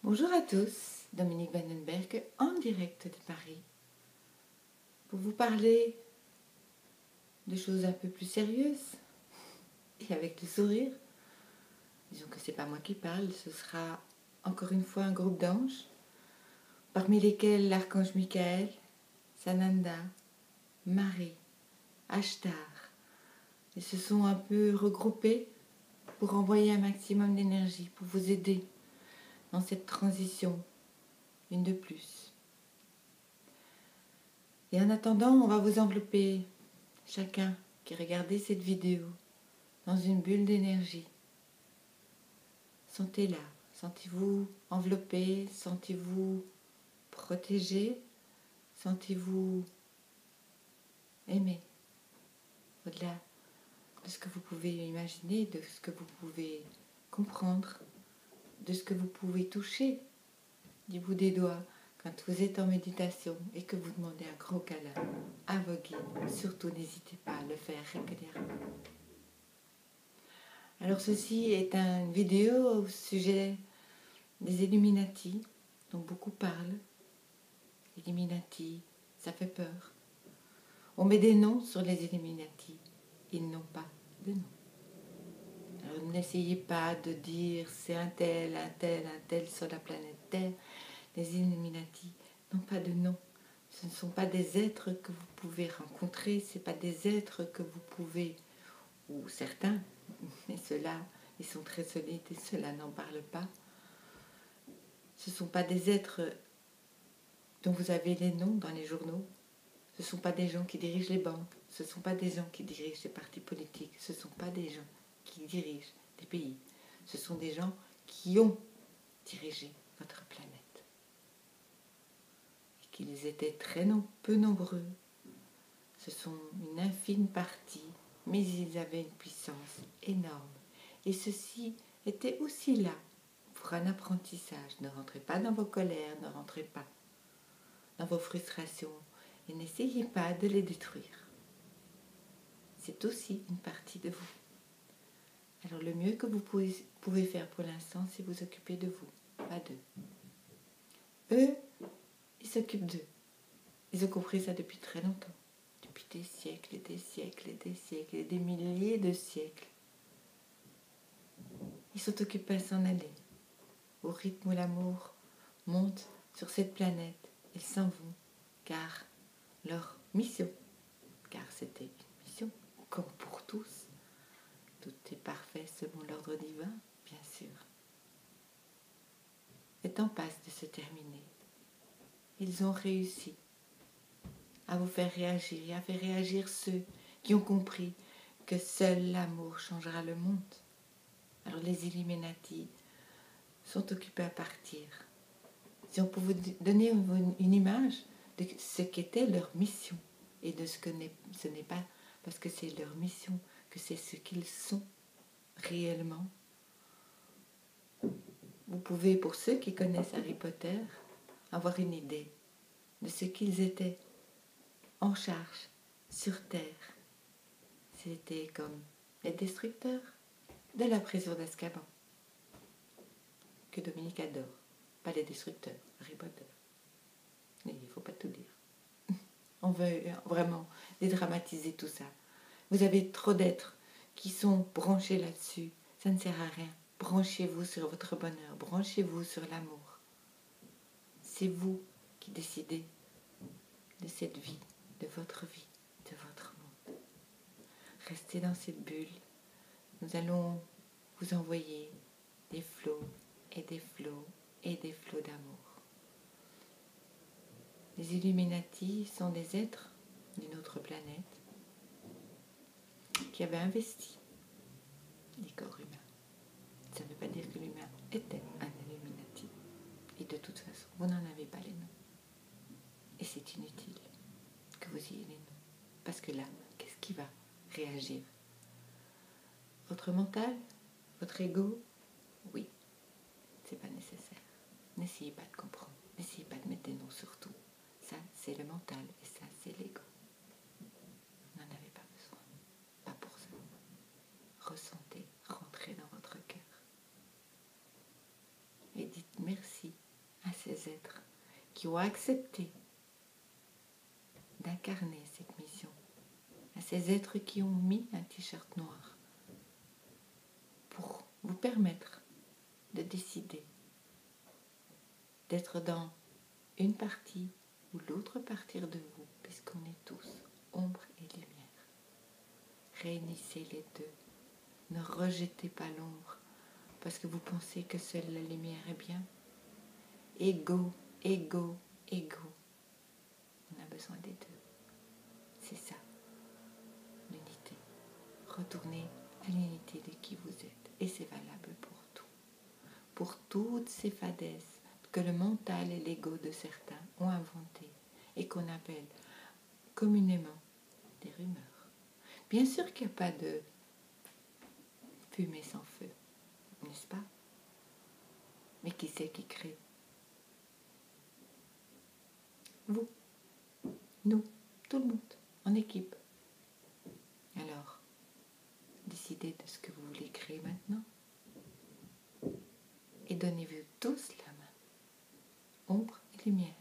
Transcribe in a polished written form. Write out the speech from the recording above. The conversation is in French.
Bonjour à tous, Dominique Vandenberg en direct de Paris pour vous parler de choses un peu plus sérieuses et avec le sourire. Disons que c'est pas moi qui parle, ce sera encore une fois un groupe d'anges, parmi lesquels l'archange Michael, Sananda, Marie, Ashtar. Ils se sont un peu regroupés pour envoyer un maximum d'énergie, pour vous aider dans cette transition, une de plus. Et en attendant, on va vous envelopper, chacun qui regardez cette vidéo, dans une bulle d'énergie. Sentez-la, sentez-vous enveloppé, sentez-vous protégé, sentez-vous aimé. Au-delà de ce que vous pouvez imaginer, de ce que vous pouvez comprendre, de ce que vous pouvez toucher du bout des doigts quand vous êtes en méditation et que vous demandez un gros câlin à vos guides. Surtout n'hésitez pas à le faire régulièrement. Alors ceci est une vidéo au sujet des Illuminati, dont beaucoup parlent. Illuminati, ça fait peur. On met des noms sur les Illuminati, ils n'ont pas de nom. Alors n'essayez pas de dire c'est un tel sur la planète Terre. Les Illuminati n'ont pas de nom. Ce ne sont pas des êtres que vous pouvez rencontrer, ce ne sont pas des êtres que vous pouvez, ou certains, mais ceux-là, ils sont très solides et ceux-là n'en parlent pas. Ce ne sont pas des êtres dont vous avez les noms dans les journaux. Ce ne sont pas des gens qui dirigent les banques. Ce ne sont pas des gens qui dirigent les partis politiques. Ce ne sont pas des gens qui dirigent des pays. Ce sont des gens qui ont dirigé votre planète. Et qu'ils étaient peu nombreux. Ce sont une infime partie, mais ils avaient une puissance énorme. Et ceci était aussi là pour un apprentissage. Ne rentrez pas dans vos colères, ne rentrez pas dans vos frustrations et n'essayez pas de les détruire. C'est aussi une partie de vous. Alors le mieux que vous pouvez faire pour l'instant, c'est vous occuper de vous, pas d'eux. Eux, ils s'occupent d'eux. Ils ont compris ça depuis très longtemps. Depuis des siècles et des siècles et des siècles et des milliers de siècles. Ils sont occupés à s'en aller. Au rythme où l'amour monte sur cette planète, ils s'en vont, car leur mission, car c'était une mission, comme pour tous, tout est parfait selon l'ordre divin, bien sûr, est en passe de se terminer. Ils ont réussi à vous faire réagir et à faire réagir ceux qui ont compris que seul l'amour changera le monde. Alors les Illuminati sont occupés à partir. Si on peut vous donner une image de ce qu'était leur mission et de ce n'est pas parce que c'est leur mission que c'est ce qu'ils sont réellement. Vous pouvez, pour ceux qui connaissent Harry Potter, avoir une idée de ce qu'ils étaient en charge sur Terre. C'était comme les destructeurs de la prison d'Azkaban, que Dominique adore. Pas les destructeurs, Harry Potter. Mais il ne faut pas tout dire. On veut vraiment dédramatiser tout ça. Vous avez trop d'êtres qui sont branchés là-dessus. Ça ne sert à rien. Branchez-vous sur votre bonheur. Branchez-vous sur l'amour. C'est vous qui décidez de cette vie, de votre monde. Restez dans cette bulle. Nous allons vous envoyer des flots et des flots et des flots d'amour. Les Illuminati sont des êtres d'une autre planète qui avaient investi des corps humains. Ça ne veut pas dire que l'humain était un Illuminati. Et de toute façon, vous n'en avez pas les noms. Et c'est inutile que vous ayez les noms. Parce que là, qu'est-ce qui va réagir? Votre mental? Votre ego? Oui, c'est pas nécessaire. N'essayez pas de comprendre. N'essayez pas de mettre des noms sur tout. Ça, c'est le mental et ça, c'est l'ego. Vous n'en avez pas besoin. Pas pour ça. Ressentez, rentrez dans votre cœur. Et merci à ces êtres qui ont accepté d'incarner cette mission, à ces êtres qui ont mis un t-shirt noir pour vous permettre de décider d'être dans une partie ou l'autre partie de vous, puisqu'on est tous ombre et lumière. Réunissez les deux. Ne rejetez pas l'ombre parce que vous pensez que seule la lumière est bien. Ego, ego, ego. On a besoin des deux. C'est ça, l'unité. Retournez à l'unité de qui vous êtes. Et c'est valable pour tout. Pour toutes ces fadaises que le mental et l'ego de certains ont inventées et qu'on appelle communément des rumeurs. Bien sûr qu'il n'y a pas de fumée sans feu, n'est-ce pas? Mais qui c'est qui crée? Vous, nous, tout le monde, en équipe. Alors, décidez de ce que vous voulez créer maintenant et donnez-vous tous la main, ombre et lumière.